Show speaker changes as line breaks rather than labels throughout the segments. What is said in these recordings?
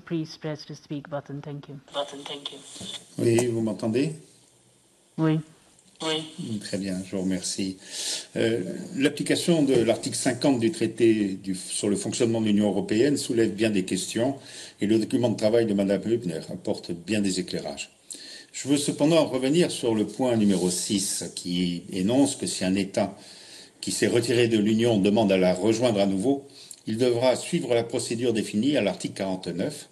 please press the speak button. Thank you.
Oui, vous m'entendez?
Oui.
Très bien, je vous remercie. L'application de l'article 50 du traité sur le fonctionnement de l'Union européenne soulève bien des questions et le document de travail de Mme Hübner apporte bien des éclairages. Je veux cependant revenir sur le point numéro 6 qui énonce que si un État qui s'est retiré de l'Union demande à la rejoindre à nouveau, il devra suivre la procédure définie à l'article 49,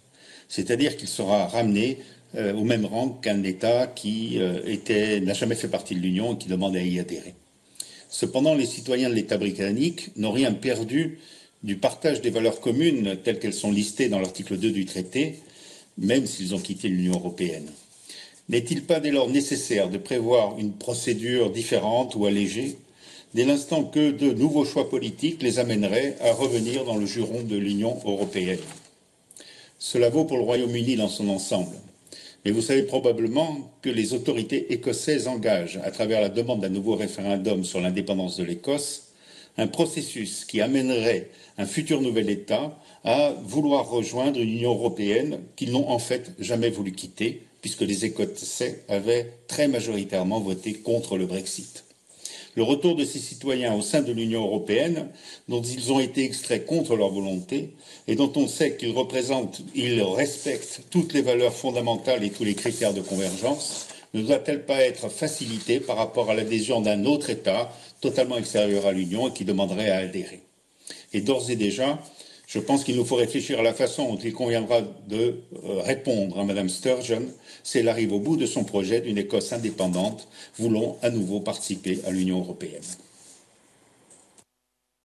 c'est-à-dire qu'il sera ramené au même rang qu'un État qui n'a jamais fait partie de l'Union et qui demande à y adhérer. Cependant, les citoyens de l'État britannique n'ont rien perdu du partage des valeurs communes telles qu'elles sont listées dans l'article 2 du traité, même s'ils ont quitté l'Union européenne. N'est-il pas dès lors nécessaire de prévoir une procédure différente ou allégée dès l'instant que de nouveaux choix politiques les amèneraient à revenir dans le giron de l'Union européenne? Cela vaut pour le Royaume-Uni dans son ensemble. Mais vous savez probablement que les autorités écossaises engagent, à travers la demande d'un nouveau référendum sur l'indépendance de l'Écosse, un processus qui amènerait un futur nouvel État à vouloir rejoindre une Union européenne qu'ils n'ont en fait jamais voulu quitter, puisque les Écossais avaient très majoritairement voté contre le Brexit. Le retour de ces citoyens au sein de l'Union européenne, dont ils ont été extraits contre leur volonté, et dont on sait qu'ils respectent toutes les valeurs fondamentales et tous les critères de convergence, ne doit-elle pas être facilitée par rapport à l'adhésion d'un autre État totalement extérieur à l'Union et qui demanderait à adhérer? Et d'ores et déjà, je pense qu'il nous faut réfléchir à la façon dont il conviendra de répondre à Mme Sturgeon si elle arrive au bout de son projet d'une Écosse indépendante, voulant à nouveau participer à l'Union européenne.